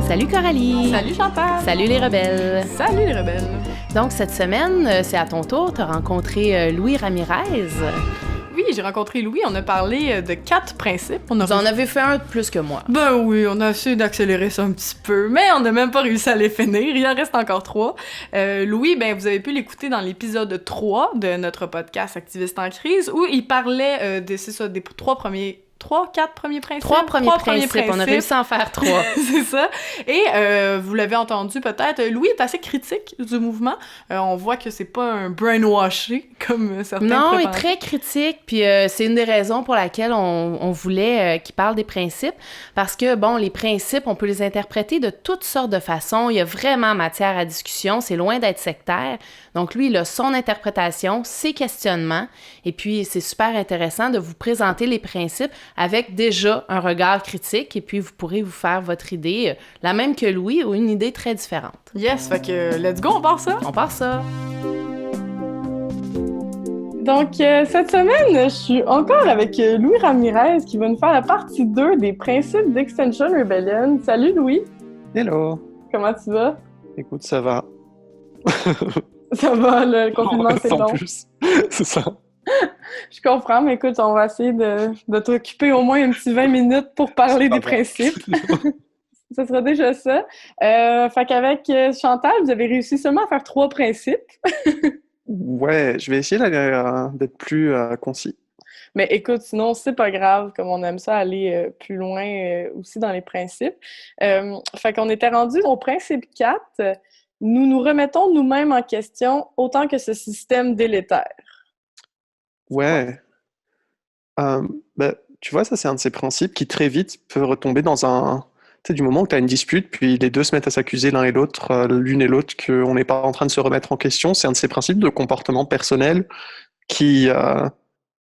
Salut Coralie! Salut Chantal! Salut les rebelles! Salut les rebelles! Donc cette semaine, c'est à ton tour, tu as rencontré Louis Ramirez. Oui, j'ai rencontré Louis, on a parlé de 4 principes. Vous en avez fait un de plus que moi. Ben oui, on a essayé d'accélérer ça un petit peu, mais on n'a même pas réussi à les finir, il en reste encore 3. Louis, ben vous avez pu l'écouter dans l'épisode 3 de notre podcast Activiste en crise, où il parlait des 4 premiers principes. 3 premiers principes, on a réussi à en faire 3. C'est ça. Et vous l'avez entendu peut-être, Louis est assez critique du mouvement. On voit que c'est pas un brainwashé comme certains Non, il est prétendent. très critique, puis c'est une des raisons pour laquelle on voulait qu'il parle des principes, parce que, bon, les principes, on peut les interpréter de toutes sortes de façons, il y a vraiment matière à discussion, c'est loin d'être sectaire. Donc lui, il a son interprétation, ses questionnements, et puis c'est super intéressant de vous présenter les principes avec déjà un regard critique, et puis vous pourrez vous faire votre idée, la même que Louis, ou une idée très différente. Yes, fait que let's go, on part ça! On part ça! Donc, cette semaine, je suis encore avec Louis Ramirez qui va nous faire la partie 2 des principes d'Extinction Rebellion. Salut Louis! Hello! Comment tu vas? Écoute, ça va. Ça va, le confinement, c'est Sans long. plus, c'est ça. Je comprends, mais écoute, on va essayer de t'occuper au moins un petit 20 minutes pour parler des principes. Ça sera déjà ça. Fait qu'avec Chantal, vous avez réussi seulement à faire 3 principes. Ouais, je vais essayer d'être plus concis. Mais écoute, sinon, c'est pas grave, comme on aime ça aller plus loin aussi dans les principes. Fait qu'on était rendu au principe 4. Nous nous remettons nous-mêmes en question autant que ce système délétère. Ouais. Tu vois, ça, c'est un de ces principes qui très vite peut retomber dans un... Tu sais, du moment où tu as une dispute, puis les deux se mettent à s'accuser l'un et l'autre, l'une et l'autre, qu'on n'est pas en train de se remettre en question, c'est un de ces principes de comportement personnel qui...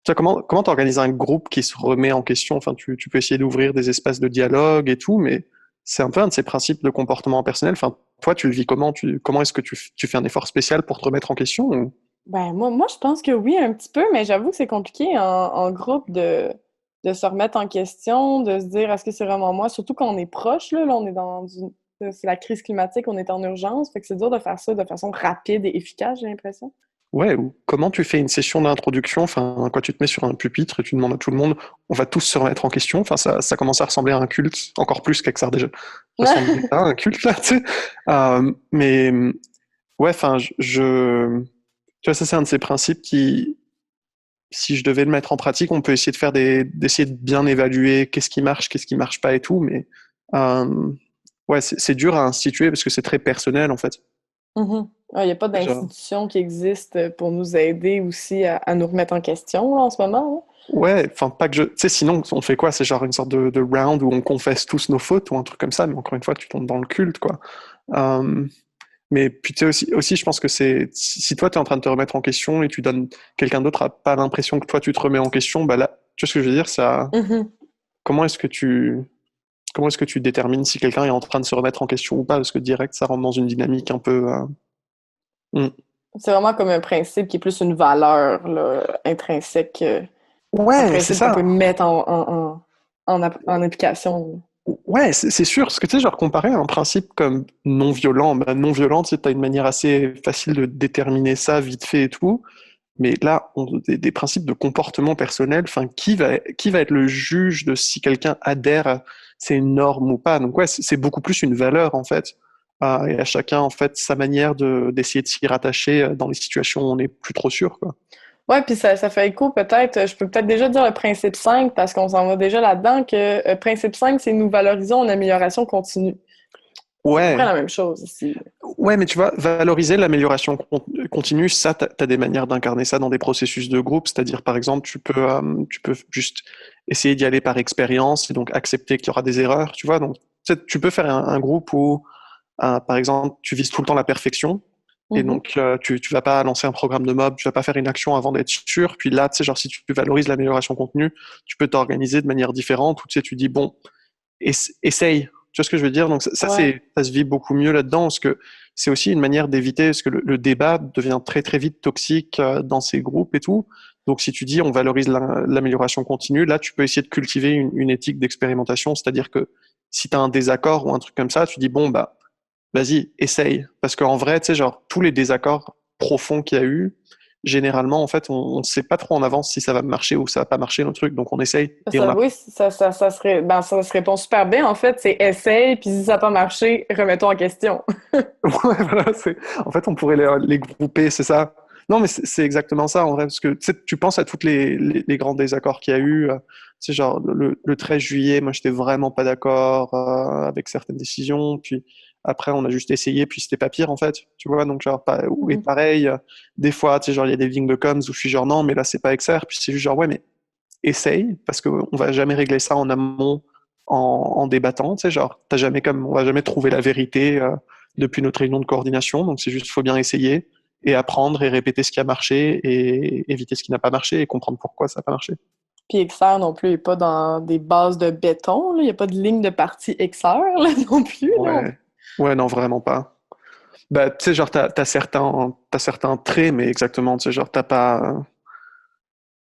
Tu vois, comment t'organises un groupe qui se remet en question? Enfin, tu peux essayer d'ouvrir des espaces de dialogue et tout, mais c'est un peu un de ces principes de comportement personnel. Enfin, toi, tu le vis comment? Comment est-ce que tu fais un effort spécial pour te remettre en question ou... Ben, moi, je pense que oui, un petit peu, mais j'avoue que c'est compliqué en groupe de se remettre en question, de se dire est-ce que c'est vraiment moi, surtout quand on est proche, là on est dans c'est la crise climatique, on est en urgence, fait que c'est dur de faire ça de façon rapide et efficace, j'ai l'impression. Ouais, ou comment tu fais une session d'introduction, enfin, quand tu te mets sur un pupitre et tu demandes à tout le monde, on va tous se remettre en question, enfin, ça commence à ressembler à un culte, encore plus qu'à que ça a déjà ressemblé à un culte, là, tu sais. Mais, ouais, enfin, tu vois, ça, c'est un de ces principes qui, si je devais le mettre en pratique, on peut essayer de d'essayer de bien évaluer qu'est-ce qui marche pas et tout, mais, ouais, c'est dur à instituer parce que c'est très personnel, en fait. Il n'y a pas d'institution qui existe pour nous aider aussi à nous remettre en question là, en ce moment. Hein? Ouais, enfin, pas que je... Tu sais, sinon, on fait quoi? C'est genre une sorte de round où on confesse tous nos fautes ou un truc comme ça, mais encore une fois, tu tombes dans le culte, quoi. Mais puis, tu sais, aussi, je pense que c'est... Si toi, tu es en train de te remettre en question et tu donnes... Quelqu'un d'autre a pas l'impression que toi, tu te remets en question, bah là, tu vois ce que je veux dire? Ça... Comment est-ce que tu détermines si quelqu'un est en train de se remettre en question ou pas? Parce que direct, ça rentre dans une dynamique un peu... C'est vraiment comme un principe qui est plus une valeur là, intrinsèque. Ouais, un c'est principe ça. qu'on peut mettre en application. Ouais, c'est sûr. Parce que tu sais, genre, comparé à un principe comme non-violent, non violent, tu sais, t'as une manière assez facile de déterminer ça vite fait et tout. Mais là, des principes de comportement personnel, enfin, qui va être le juge de si quelqu'un adhère à ces normes ou pas? Donc ouais, c'est beaucoup plus une valeur, en fait. Et à chacun, en fait, sa manière d'essayer de s'y rattacher dans les situations où on n'est plus trop sûr, quoi. Ouais, puis ça fait écho peut-être, je peux peut-être déjà dire le principe 5 parce qu'on s'en va déjà là-dedans que principe 5, c'est nous valorisons en amélioration continue. C'est à peu près la même chose ici. Ouais, mais tu vois, valoriser l'amélioration continue, ça, t'as des manières d'incarner ça dans des processus de groupe. C'est-à-dire, par exemple, tu peux juste essayer d'y aller par expérience et donc accepter qu'il y aura des erreurs, tu vois. Donc, tu peux faire un groupe où, par exemple, tu vises tout le temps la perfection. Et donc, tu vas pas lancer un programme de mob, tu vas pas faire une action avant d'être sûr. Puis là, tu sais, genre, si tu valorises l'amélioration continue, tu peux t'organiser de manière différente. Ou tu sais, tu dis, bon, essaye. Tu vois ce que je veux dire? Donc, ça se vit beaucoup mieux là-dedans, parce que c'est aussi une manière d'éviter, parce que le débat devient très très vite toxique dans ces groupes et tout. Donc si tu dis on valorise l'amélioration continue, là tu peux essayer de cultiver une éthique d'expérimentation, c'est-à-dire que si tu as un désaccord ou un truc comme ça, tu dis bon bah vas-y, essaye. Parce qu'en vrai, tu sais, genre tous les désaccords profonds qu'il y a eu, généralement, en fait, on ne sait pas trop en avance si ça va marcher ou ça va pas marcher notre truc, donc on essaye. Et on a... Oui, ça se répond super bien, en fait. C'est essaye, puis si ça n'a pas marché, remettons en question. Ouais, voilà, en fait, on pourrait les grouper, c'est ça. Non, mais c'est exactement ça, en vrai, parce que tu sais, tu penses à tous les grands désaccords qu'il y a eu. Tu sais, genre, le 13 juillet, moi, j'étais vraiment pas d'accord avec certaines décisions. Puis après, on a juste essayé, puis c'était pas pire, en fait. Tu vois, donc, genre, et pareil, des fois, tu sais, genre, il y a des lignes de coms où je suis genre, non, mais là, c'est pas XR. Puis c'est juste genre, ouais, mais essaye, parce qu'on va jamais régler ça en amont en débattant. Tu sais, genre, on va jamais trouver la vérité depuis notre réunion de coordination. Donc, c'est juste, faut bien essayer et apprendre et répéter ce qui a marché et éviter ce qui n'a pas marché et comprendre pourquoi ça n'a pas marché. Puis XR non plus n'est pas dans des bases de béton, là. Il n'y a pas de ligne de partie XR là, non plus. Là. Ouais, non, vraiment pas. Bah, tu sais, genre, t'as certains traits, mais exactement, tu sais, genre, t'as pas.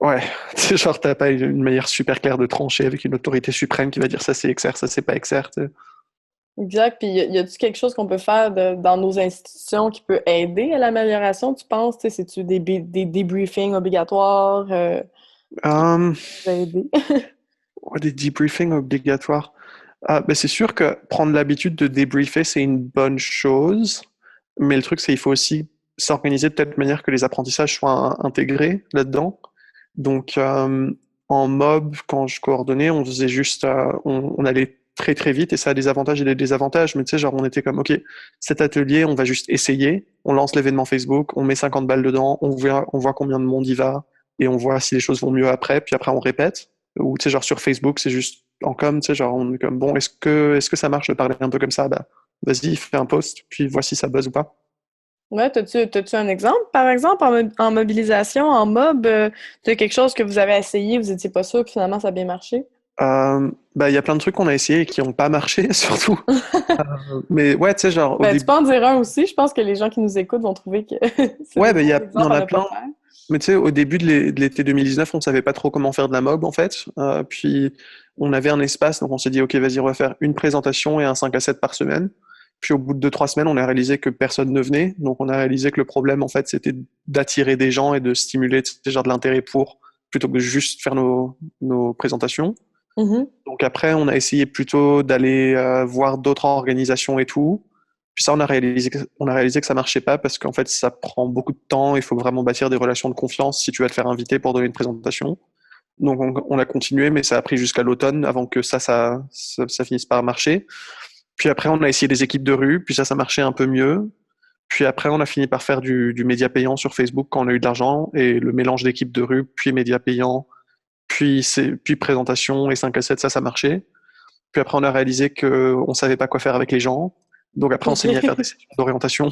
Ouais, tu sais, genre, t'as pas une manière super claire de trancher avec une autorité suprême qui va dire ça c'est XR, ça c'est pas XR, tu sais. Exact. Puis y a-t-il quelque chose qu'on peut faire dans nos institutions qui peut aider à l'amélioration, tu penses? Tu sais, c'est-tu des debriefings obligatoires qui peuvent aider? Ouais, des debriefings obligatoires. Ben, c'est sûr que prendre l'habitude de débriefer, c'est une bonne chose. Mais le truc, c'est qu'il faut aussi s'organiser de telle manière que les apprentissages soient intégrés là-dedans. Donc, en mob, quand je coordonnais, on faisait juste, on allait très très vite et ça a des avantages et des désavantages. Mais tu sais, genre, on était comme, OK, cet atelier, on va juste essayer. On lance l'événement Facebook, on met 50 balles dedans, on voit combien de monde y va et on voit si les choses vont mieux après. Puis après, on répète. Ou tu sais, genre sur Facebook, c'est juste en com, tu sais, genre, on est comme, bon, est-ce que ça marche de parler un peu comme ça? Bah, vas-y, fais un post, puis vois si ça buzz ou pas. Ouais, t'as-tu un exemple, par exemple, en mobilisation, en mob, de quelque chose que vous avez essayé, vous étiez pas sûr, puis finalement ça a bien marché? Bah, il y a plein de trucs qu'on a essayé et qui n'ont pas marché, surtout. Mais ouais, tu sais, genre, au Ben, tu début. peux en dire un aussi, je pense que les gens qui nous écoutent vont trouver que c'est Ouais, des bah, bons il y en exemples à a ne pas plein. faire. Mais tu sais, au début de l'été 2019, on savait pas trop comment faire de la mob, en fait. Puis, on avait un espace, donc on s'est dit, OK, vas-y, on va faire une présentation et un 5 à 7 par semaine. Puis, au bout de 2-3 semaines, on a réalisé que personne ne venait. Donc, on a réalisé que le problème, en fait, c'était d'attirer des gens et de stimuler, tu sais, genre de l'intérêt plutôt que de juste faire nos présentations. Mhm. Donc, après, on a essayé plutôt d'aller voir d'autres organisations et tout. Puis ça, on a réalisé que ça marchait pas parce qu'en fait, ça prend beaucoup de temps. Il faut vraiment bâtir des relations de confiance si tu vas te faire inviter pour donner une présentation. Donc, on a continué, mais ça a pris jusqu'à l'automne avant que ça finisse par marcher. Puis après, on a essayé des équipes de rue. Puis ça marchait un peu mieux. Puis après, on a fini par faire du média payant sur Facebook quand on a eu de l'argent et le mélange d'équipes de rue, puis média payant, puis présentation et 5 à 7, ça marchait. Puis après, on a réalisé qu'on savait pas quoi faire avec les gens. Donc après, on s'est mis à faire des sessions d'orientation.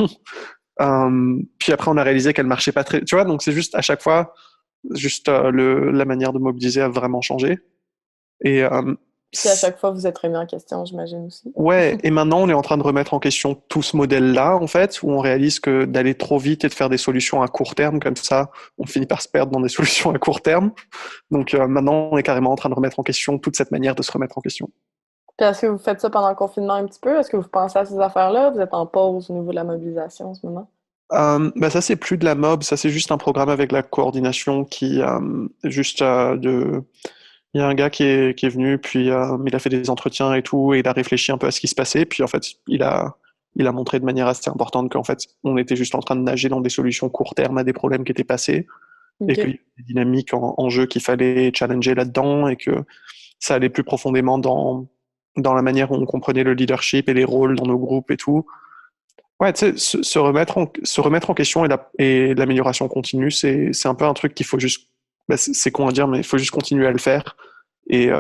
Puis après, on a réalisé qu'elle marchait pas très. Tu vois, donc c'est juste à chaque fois, juste la manière de mobiliser a vraiment changé. Et Puis à chaque fois, vous êtes remis en question, j'imagine aussi. ouais, et maintenant, on est en train de remettre en question tout ce modèle-là, en fait, où on réalise que d'aller trop vite et de faire des solutions à court terme, comme ça, on finit par se perdre dans des solutions à court terme. Donc maintenant, on est carrément en train de remettre en question toute cette manière de se remettre en question. Puis est-ce que vous faites ça pendant le confinement un petit peu? Est-ce que vous pensez à ces affaires-là? Vous êtes en pause au niveau de la mobilisation en ce moment? Bah ça c'est plus de la mob, ça c'est juste un programme avec la coordination qui juste il y a un gars qui est venu puis il a fait des entretiens et tout et il a réfléchi un peu à ce qui se passait puis en fait il a montré de manière assez importante qu'en fait on était juste en train de nager dans des solutions court terme à des problèmes qui étaient passés et qu'il y avait des dynamiques en jeu qu'il fallait challenger là-dedans et que ça allait plus profondément dans la manière où on comprenait le leadership et les rôles dans nos groupes et tout. Ouais, tu sais, se remettre en question et l'amélioration continue, c'est un peu un truc qu'il faut juste, bah, c'est con à dire, mais il faut juste continuer à le faire. Et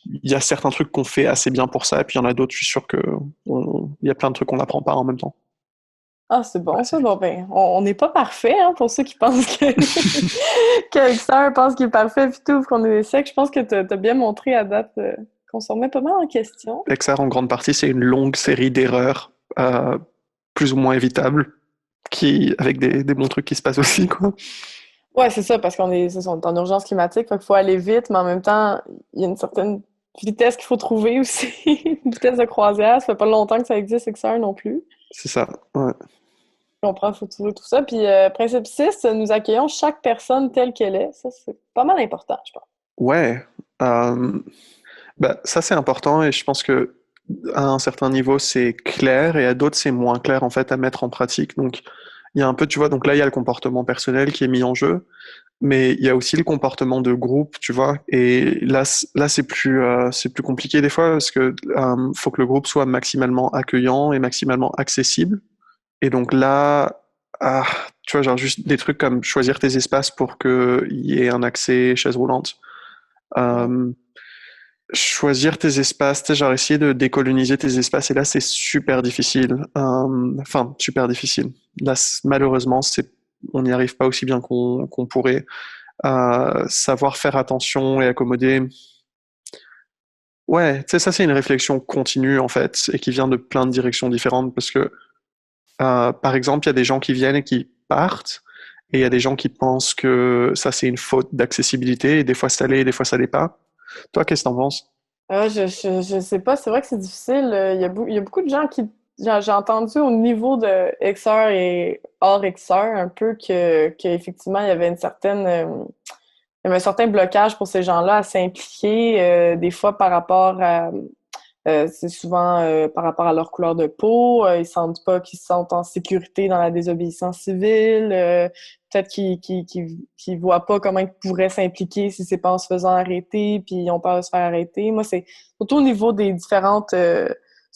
il y a certains trucs qu'on fait assez bien pour ça, et puis il y en a d'autres, je suis sûr il y a plein de trucs qu'on n'apprend pas en même temps. Ah, c'est bon Ouais, ça. Bon, ben, on n'est pas parfait, hein, pour ceux qui pensent que XR pense qu'il est parfait, puis tout, qu'on est des secs. Je pense que t'as bien montré à date qu'on se remet pas mal en question. XR, en grande partie, c'est une longue série d'erreurs plus ou moins évitables, avec des bons trucs qui se passent aussi, quoi. Ouais, c'est ça, parce on est en urgence climatique, fait qu'il faut aller vite, mais en même temps, il y a une certaine vitesse qu'il faut trouver aussi. Une vitesse de croisière, ça fait pas longtemps que ça existe, XR non plus. C'est ça, ouais. Je comprends, il faut trouver tout ça. Puis, principe 6, nous accueillons chaque personne telle qu'elle est. Ça, c'est pas mal important, je pense. Ouais, bah, ça c'est important et je pense que à un certain niveau c'est clair et à d'autres c'est moins clair en fait à mettre en pratique. Donc il y a un peu, tu vois, donc là il y a le comportement personnel qui est mis en jeu, mais il y a aussi le comportement de groupe, tu vois. Et là c'est plus compliqué des fois parce que faut que le groupe soit maximalement accueillant et maximalement accessible. Et donc là, ah, tu vois, genre juste des trucs comme choisir tes espaces pour qu'il y ait un accès chaise roulante. Ouais. Choisir tes espaces, tu sais, genre essayer de décoloniser tes espaces, et là c'est super difficile. Enfin, super difficile. Là, malheureusement, on n'y arrive pas aussi bien qu'on pourrait. Savoir faire attention et accommoder. Ouais, tu sais, ça c'est une réflexion continue en fait, et qui vient de plein de directions différentes, parce que, par exemple, il y a des gens qui viennent et qui partent, et il y a des gens qui pensent que ça c'est une faute d'accessibilité, et des fois ça l'est, et des fois ça l'est pas. Toi, qu'est-ce que t'en penses? Je sais pas, c'est vrai que c'est difficile. Il y a beaucoup de gens qui. J'ai entendu au niveau de XR et hors XR un peu qu'effectivement, il y avait il y avait un certain blocage pour ces gens-là à s'impliquer, des fois par rapport à. C'est souvent par rapport à leur couleur de peau. Ils sentent pas qu'ils se sentent en sécurité dans la désobéissance civile. Peut-être qu'ils voient pas comment ils pourraient s'impliquer si c'est pas en se faisant arrêter, puis ils ont peur de se faire arrêter. Moi, c'est surtout au niveau des différentes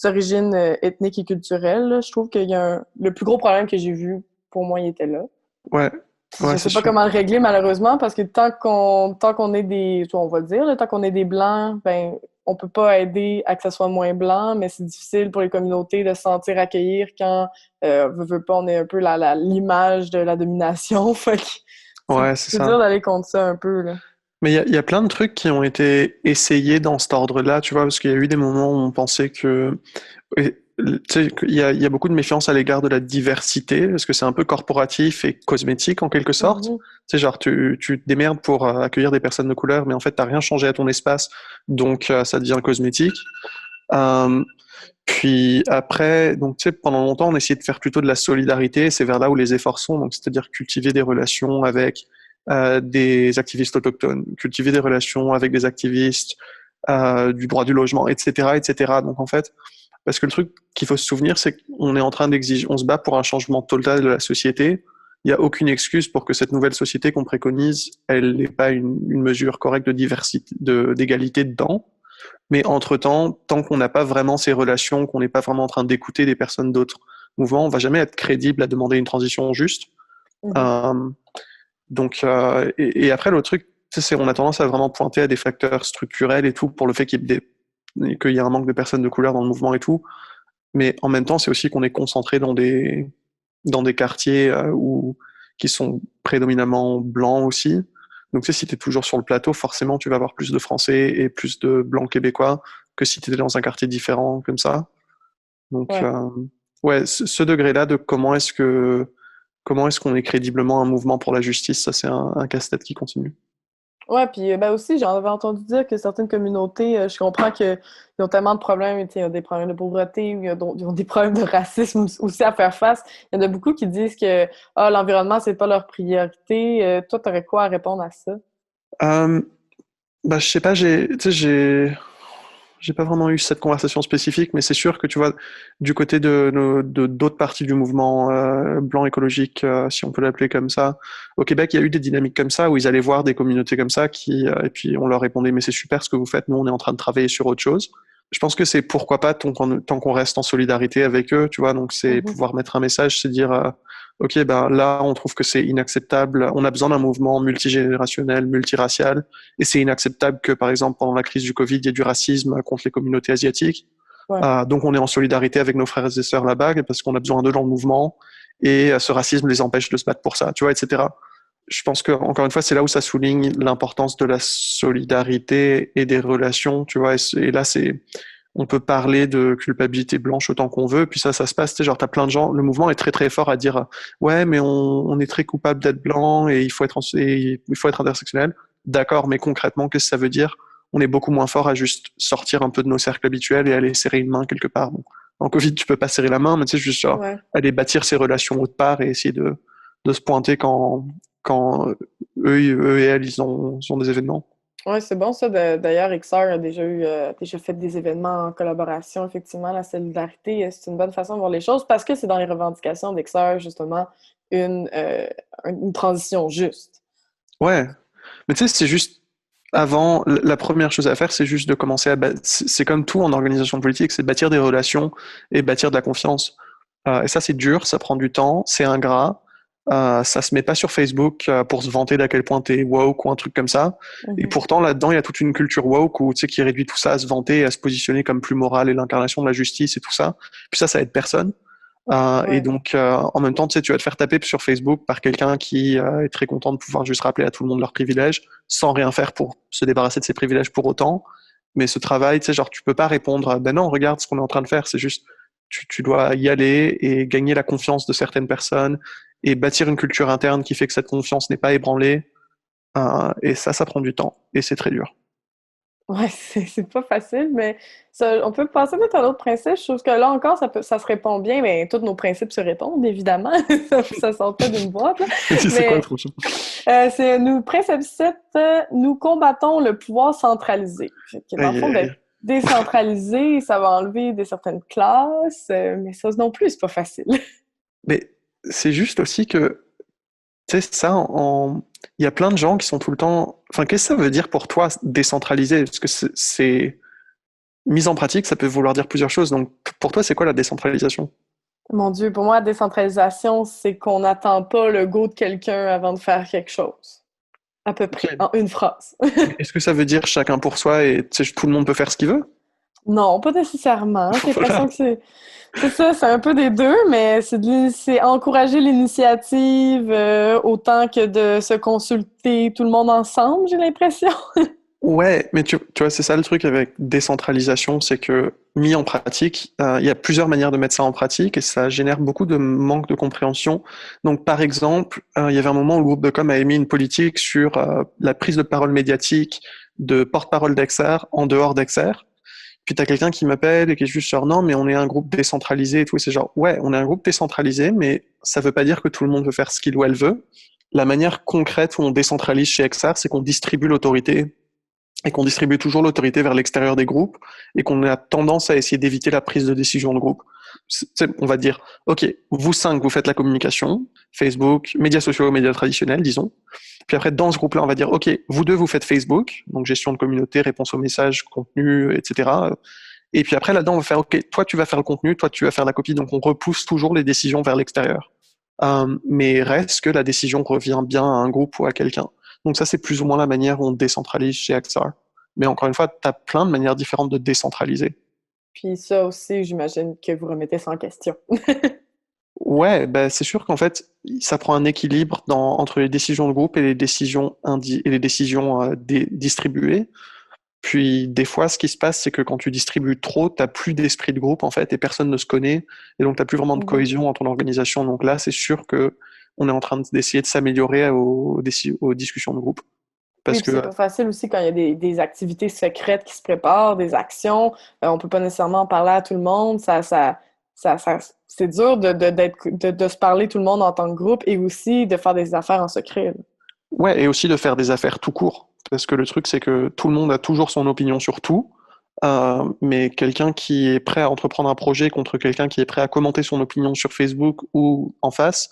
origines ethniques et culturelles, là, je trouve qu'il y a le plus gros problème que j'ai vu, pour moi, il était là. Ouais, Je ouais, c'est sais pas sûr. comment le régler malheureusement parce que tant qu'on est des on va le dire là, tant qu'on est des blancs, ben on peut pas aider à que ça soit moins blanc, mais c'est difficile pour les communautés de se sentir accueillir quand veut pas, on est un peu l'image de la domination. Fait que Ouais, c'est c'est dur ça. d'aller contre ça un peu là. Mais il y a plein de trucs qui ont été essayés dans cet ordre-là, tu vois, parce qu'il y a eu des moments où on pensait que, tu sais, il y a beaucoup de méfiance à l'égard de la diversité, parce que c'est un peu corporatif et cosmétique en quelque sorte. Tu Mhm. sais, genre, tu te démerdes pour accueillir des personnes de couleur, mais en fait, t'as rien changé à ton espace, donc ça devient cosmétique. Euh, Puis après, donc tu sais, pendant longtemps, on essayait de faire plutôt de la solidarité. C'est vers là où les efforts sont, donc c'est-à-dire cultiver des relations avec des activistes autochtones, cultiver des relations avec des activistes du droit du logement, etc., etc. Donc en fait, parce que le truc qu'il faut se souvenir, c'est qu'on est en train d'exiger, on se bat pour un changement total de la société. Il n'y a aucune excuse pour que cette nouvelle société qu'on préconise, elle n'ait pas une mesure correcte de diversité, d'égalité dedans. Mais entre-temps, tant qu'on n'a pas vraiment ces relations, qu'on n'est pas vraiment en train d'écouter des personnes d'autres mouvements, on va jamais être crédible à demander une transition juste. Mhm. Euh, et après, l'autre truc, c'est on a tendance à vraiment pointer à des facteurs structurels et tout pour le fait qu'il y a un manque de personnes de couleur dans le mouvement et tout. Mais en même temps, c'est aussi qu'on est concentré dans des quartiers qui sont prédominamment blancs aussi. Donc, tu sais, si tu es toujours sur le plateau, forcément, tu vas avoir plus de Français et plus de Blancs québécois que si tu étais dans un quartier différent comme ça. Donc, Ouais. ouais, ce degré-là de comment est-ce qu'on est crédiblement un mouvement pour la justice, ça, c'est un casse-tête qui continue. Ouais, puis ben aussi, j'en avais entendu dire que certaines communautés, je comprends qu'ils ont tellement de problèmes, tu sais, ils ont des problèmes de pauvreté, ou ils ont des problèmes de racisme aussi à faire face. Il y en a beaucoup qui disent que l'environnement, c'est pas leur priorité. Toi, t'aurais quoi à répondre à ça? Euh, Bah, je sais pas, tu sais, j'ai pas vraiment eu cette conversation spécifique, mais c'est sûr que tu vois, du côté de d'autres parties du mouvement blanc écologique, si on peut l'appeler comme ça, au Québec, il y a eu des dynamiques comme ça où ils allaient voir des communautés comme ça et puis on leur répondait, mais c'est super ce que vous faites, nous on est en train de travailler sur autre chose. Je pense que c'est pourquoi pas tant qu'on reste en solidarité avec eux, tu vois, donc c'est Mhm. pouvoir mettre un message, c'est dire, ok, ben là on trouve que c'est inacceptable, on a besoin d'un mouvement multigénérationnel, multiracial, et c'est inacceptable que, par exemple, pendant la crise du Covid, il y ait du racisme contre les communautés asiatiques. Ouais. Donc, on est en solidarité avec nos frères et sœurs là-bas parce qu'on a besoin d'eux dans le mouvement et ce racisme les empêche de se battre pour ça, tu vois, etc. Je pense que, encore une fois, c'est là où ça souligne l'importance de la solidarité et des relations, tu vois. Et là, on peut parler de culpabilité blanche autant qu'on veut, puis ça se passe, tu sais, genre, t'as plein de gens, le mouvement est très très fort à dire, ouais, mais on est très coupable d'être blanc et il faut être intersectionnel. D'accord, mais concrètement, qu'est-ce que ça veut dire? On est beaucoup moins fort à juste sortir un peu de nos cercles habituels et aller serrer une main quelque part. Bon, en Covid, tu peux pas serrer la main, mais tu sais, juste genre, Ouais. aller bâtir ses relations autre part et essayer de se pointer quand eux et elles, ils ont des événements. Ouais, c'est bon ça. D'ailleurs, XR a déjà fait des événements en collaboration. Effectivement, la solidarité, c'est une bonne façon de voir les choses parce que c'est dans les revendications d'XR, justement, une, euh, une transition juste. Ouais, mais tu sais, c'est juste avant, la première chose à faire, c'est juste de commencer c'est comme tout en organisation politique, c'est de bâtir des relations et bâtir de la confiance. Et ça, c'est dur, ça prend du temps, c'est ingrat. Ça se met pas sur Facebook pour se vanter d'à quel point t'es woke ou un truc comme ça. Et Mhm. pourtant, là-dedans, il y a toute une culture woke où, tu sais, qui réduit tout ça à se vanter, à se positionner comme plus moral et l'incarnation de la justice et tout ça. Puis ça aide personne. Et Ouais. donc, en même temps, tu sais, tu vas te faire taper sur Facebook par quelqu'un qui est très content de pouvoir juste rappeler à tout le monde leurs privilèges, sans rien faire pour se débarrasser de ses privilèges pour autant. Mais ce travail, tu sais, genre, tu peux pas répondre, ben non, regarde ce qu'on est en train de faire, c'est juste, tu dois y aller et gagner la confiance de certaines personnes et bâtir une culture interne qui fait que cette confiance n'est pas ébranlée. Et ça prend du temps et c'est très dur. Ouais, c'est pas facile, mais on peut passer peut-être à un autre principe. Je trouve que là encore, ça se répond bien, mais tous nos principes se répondent, évidemment. Ça sort pas d'une boîte, là. C'est quoi le Mais prochain? c'est nous, principe 7, nous combattons le pouvoir centralisé. Fait que dans le Aïe, fond, aïe, aïe. d'être décentralisé, ça va enlever certaines classes, mais ça non plus, c'est pas facile. Mais c'est juste aussi que tu sais, il y a plein de gens qui sont tout le temps. Enfin, qu'est-ce que ça veut dire pour toi décentraliser? Parce que mise en pratique, ça peut vouloir dire plusieurs choses. Donc, pour toi, c'est quoi la décentralisation? Mon Dieu, pour moi, la décentralisation, c'est qu'on n'attend pas le go de quelqu'un avant de faire quelque chose. À peu Ok. près, en une phrase. Est-ce que ça veut dire chacun pour soi et tu sais, tout le monde peut faire ce qu'il veut? Non, pas nécessairement. J'ai l'impression Voilà. que c'est ça, c'est un peu des deux, mais c'est encourager l'initiative autant que de se consulter tout le monde ensemble, j'ai l'impression. Ouais, mais tu vois, c'est ça le truc avec décentralisation, c'est que mis en pratique, il y a plusieurs manières de mettre ça en pratique et ça génère beaucoup de manque de compréhension. Donc, par exemple, il y avait un moment où le groupe de com a émis une politique sur la prise de parole médiatique de porte-parole d'XR en dehors d'XR. Puis t'as quelqu'un qui m'appelle et qui est juste genre non, mais on est un groupe décentralisé et tout. Et c'est genre ouais, on est un groupe décentralisé, mais ça veut pas dire que tout le monde veut faire ce qu'il ou elle veut. La manière concrète où on décentralise chez XR, c'est qu'on distribue l'autorité et qu'on distribue toujours l'autorité vers l'extérieur des groupes et qu'on a tendance à essayer d'éviter la prise de décision de groupe. On va dire, ok, vous cinq, vous faites la communication, Facebook, médias sociaux, médias traditionnels, disons. Puis après, dans ce groupe-là, on va dire, ok, vous deux, vous faites Facebook, donc gestion de communauté, réponse aux messages, contenu, etc. Et puis après, là-dedans, on va faire, ok, toi, tu vas faire le contenu, toi, tu vas faire la copie, donc on repousse toujours les décisions vers l'extérieur. Mais reste que la décision revient bien à un groupe ou à quelqu'un. Donc ça, c'est plus ou moins la manière où on décentralise chez Axar. Mais encore une fois, tu as plein de manières différentes de décentraliser. Puis ça aussi, j'imagine que vous remettez ça en question. Ouais, bah, c'est sûr qu'en fait, ça prend un équilibre entre les décisions de groupe et les décisions, distribuées. Puis des fois, ce qui se passe, c'est que quand tu distribues trop, tu n'as plus d'esprit de groupe en fait, et personne ne se connaît, et donc tu n'as plus vraiment de Mhm. cohésion dans ton organisation. Donc là, c'est sûr que on est en train d'essayer de s'améliorer aux discussions de groupe. Oui, Parce puis c'est que pas facile aussi quand il y a des activités secrètes qui se préparent, des actions. On peut pas nécessairement en parler à tout le monde. C'est dur de se parler tout le monde en tant que groupe et aussi de faire des affaires en secret, là. ouais, et aussi de faire des affaires tout court. Parce que le truc, c'est que tout le monde a toujours son opinion sur tout. Mais quelqu'un qui est prêt à entreprendre un projet contre quelqu'un qui est prêt à commenter son opinion sur Facebook ou en face,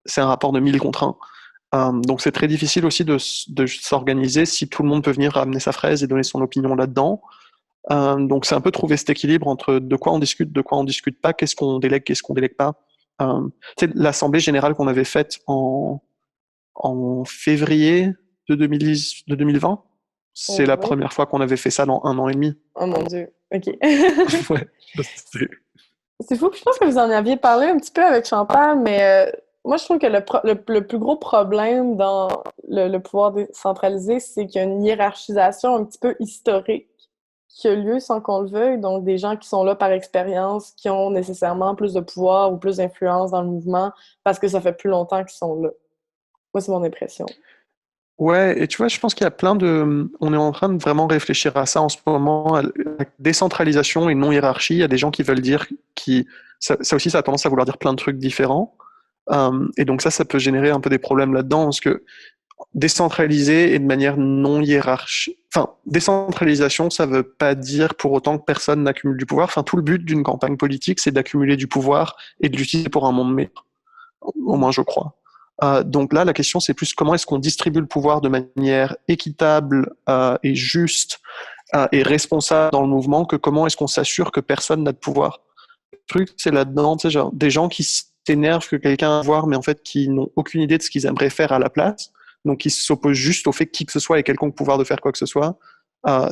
c'est un rapport de 1000 contre 1. Donc c'est très difficile aussi de s'organiser si tout le monde peut venir ramener sa fraise et donner son opinion là-dedans. Donc c'est un peu trouver cet équilibre entre de quoi on discute pas, qu'est-ce qu'on délègue pas. L'assemblée générale qu'on avait faite en février de 2020, c'est Oh, la oui. première fois qu'on avait fait ça dans un an et demi. Oh mon Dieu. OK. Ouais, C'est fou. Puis je pense que vous en aviez parlé un petit peu avec Chantal, mais moi, je trouve que le plus gros problème dans le pouvoir décentralisé, c'est qu'il y a une hiérarchisation un petit peu historique qui a lieu sans qu'on le veuille, donc des gens qui sont là par expérience, qui ont nécessairement plus de pouvoir ou plus d'influence dans le mouvement parce que ça fait plus longtemps qu'ils sont là. Moi, c'est mon impression. Ouais, et tu vois, je pense qu'il y a on est en train de vraiment réfléchir à ça en ce moment, à la décentralisation et non-hiérarchie. Il y a des gens qui veulent dire, ça aussi, ça a tendance à vouloir dire plein de trucs différents. Et donc ça peut générer un peu des problèmes là-dedans, parce que décentraliser et de manière non hiérarchique. Enfin, décentralisation, ça veut pas dire pour autant que personne n'accumule du pouvoir. Enfin, tout le but d'une campagne politique, c'est d'accumuler du pouvoir et de l'utiliser pour un monde meilleur. Au moins, je crois. Donc là, la question, c'est plus comment est-ce qu'on distribue le pouvoir de manière équitable et juste et responsable dans le mouvement, que comment est-ce qu'on s'assure que personne n'a de pouvoir. Le truc, c'est là-dedans, tu sais, genre des gens qui s'énervent que quelqu'un a à voir, mais en fait qui n'ont aucune idée de ce qu'ils aimeraient faire à la place, donc qui s'opposent juste au fait que qui que ce soit ait quelconque pouvoir de faire quoi que ce soit,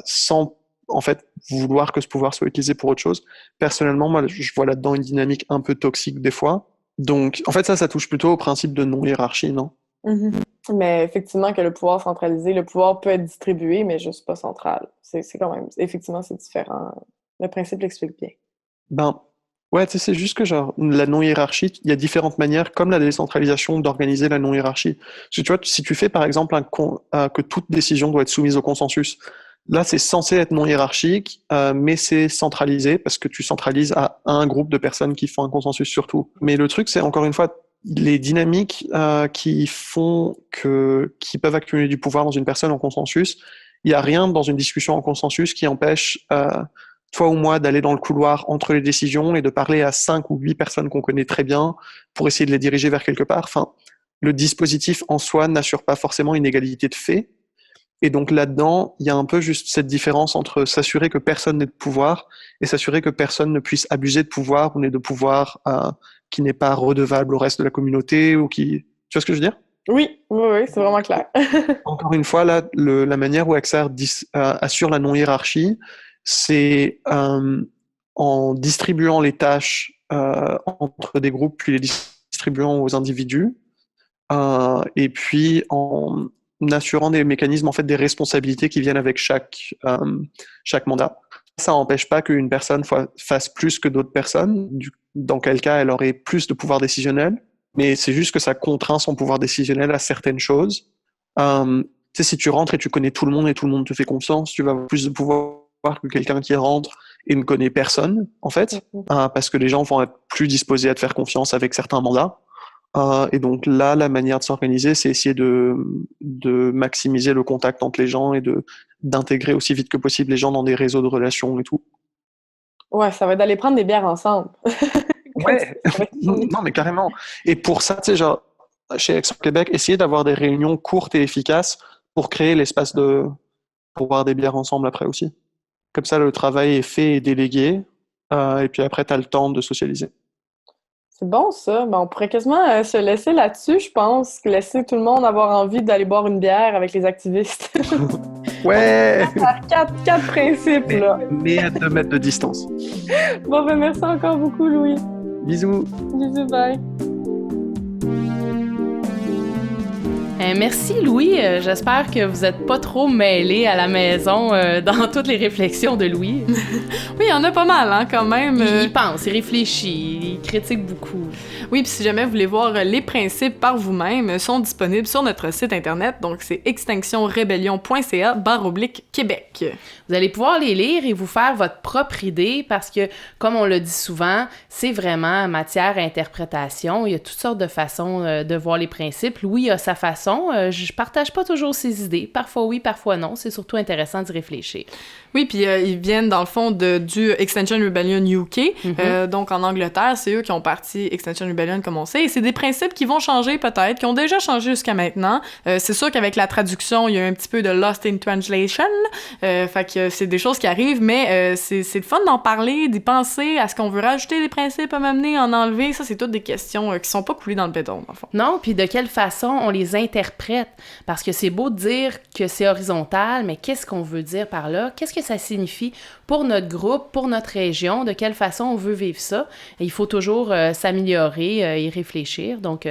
sans en fait vouloir que ce pouvoir soit utilisé pour autre chose. Personnellement, moi, je vois là-dedans une dynamique un peu toxique des fois. Donc, en fait, ça touche plutôt au principe de non-hiérarchie, non? Mm-hmm. Mais effectivement, que le pouvoir centralisé, le pouvoir peut être distribué, mais juste pas central. C'est quand même, effectivement, c'est différent. Le principe l'explique bien. Ben, ouais, tu sais, c'est juste que genre, la non-hiérarchie, il y a différentes manières, comme la décentralisation, d'organiser la non-hiérarchie. Parce que tu vois, si tu fais par exemple que toute décision doit être soumise au consensus, là, c'est censé être non hiérarchique, mais c'est centralisé parce que tu centralises à un groupe de personnes qui font un consensus sur tout. Mais le truc, c'est encore une fois les dynamiques qui peuvent accumuler du pouvoir dans une personne en consensus. Il n'y a rien dans une discussion en consensus qui empêche toi ou moi d'aller dans le couloir entre les décisions et de parler à 5 ou 8 personnes qu'on connaît très bien pour essayer de les diriger vers quelque part. Enfin, le dispositif en soi n'assure pas forcément une égalité de fait. Et donc là-dedans, il y a un peu juste cette différence entre s'assurer que personne n'ait de pouvoir et s'assurer que personne ne puisse abuser de pouvoir ou n'ait de pouvoir qui n'est pas redevable au reste de la communauté ou qui... Tu vois ce que je veux dire? Oui, c'est vraiment clair. Encore une fois, là, la manière où Axar assure la non-hiérarchie, c'est en distribuant les tâches entre des groupes, puis les distribuant aux individus, et puis en assurant des mécanismes, en fait, des responsabilités qui viennent avec chaque mandat. Ça n'empêche pas qu'une personne fasse plus que d'autres personnes, dans quel cas elle aurait plus de pouvoir décisionnel, mais c'est juste que ça contraint son pouvoir décisionnel à certaines choses. Tu sais, si tu rentres et tu connais tout le monde et tout le monde te fait confiance, tu vas avoir plus de pouvoir que quelqu'un qui rentre et ne connaît personne, en fait, parce que les gens vont être plus disposés à te faire confiance avec certains mandats. Et donc là, la manière de s'organiser, c'est essayer de maximiser le contact entre les gens et d'intégrer aussi vite que possible les gens dans des réseaux de relations et tout. Ouais, ça va être d'aller prendre des bières ensemble. Ouais, non mais carrément. Et pour ça, tu sais, genre, chez Action Québec, essayer d'avoir des réunions courtes et efficaces pour créer l'espace pour boire des bières ensemble après aussi. Comme ça, le travail est fait et délégué, et puis après, tu as le temps de socialiser. C'est bon, ça. Ben, on pourrait quasiment se laisser là-dessus, je pense. Laisser tout le monde avoir envie d'aller boire une bière avec les activistes. Ouais! Quatre principes, là. Mais à 2 mètres de distance. Bon, ben merci encore beaucoup, Louis. Bisous! Bisous, bye. Merci Louis, j'espère que vous n'êtes pas trop mêlés à la maison dans toutes les réflexions de Louis. Oui, il y en a pas mal, hein, quand même. Il pense, il réfléchit, il critique beaucoup. Oui, puis si jamais vous voulez voir les principes par vous-même, sont disponibles sur notre site internet, donc c'est extinctionrebellion.ca/Québec. Vous allez pouvoir les lire et vous faire votre propre idée parce que, comme on le dit souvent, c'est vraiment matière à interprétation. Il y a toutes sortes de façons de voir les principes. Louis a sa façon. Je partage pas toujours ses idées. Parfois oui, parfois non. C'est surtout intéressant d'y réfléchir. Oui, puis ils viennent dans le fond du Extinction Rebellion UK. Donc en Angleterre, c'est eux qui ont parti Extinction Rebellion, comme on sait. Et c'est des principes qui vont changer peut-être, qui ont déjà changé jusqu'à maintenant. C'est sûr qu'avec la traduction, il y a un petit peu de lost in translation. Fait que c'est des choses qui arrivent, mais c'est le fun d'en parler, d'y penser. Est-ce qu'on veut rajouter des principes à m'amener, en enlever? Ça, c'est toutes des questions qui sont pas coulées dans le béton, dans le fond. Non, puis de quelle façon on les interprète? Parce que c'est beau de dire que c'est horizontal, mais qu'est-ce qu'on veut dire par là? Qu'est-ce que ça signifie pour notre groupe, pour notre région? De quelle façon on veut vivre ça? Et il faut toujours s'améliorer et réfléchir. Donc,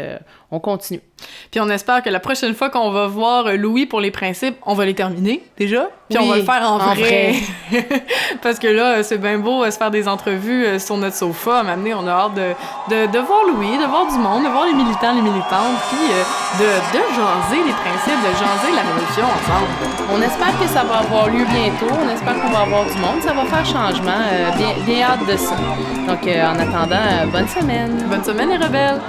on continue. Puis on espère que la prochaine fois qu'on va voir Louis pour les principes, on va les terminer déjà, puis on va le faire en vrai. Parce que là, c'est bien beau se faire des entrevues sur notre sofa. À m'amener, on a hâte de voir Louis, de voir du monde, de voir les militants, les militantes, puis de jaser les principes, de jaser la révolution ensemble. On espère que ça va avoir lieu bientôt. On espère qu'on va avoir du monde. Ça va faire changement. Bien hâte de ça. Donc, en attendant, bonne semaine. Bonne semaine, les rebelles!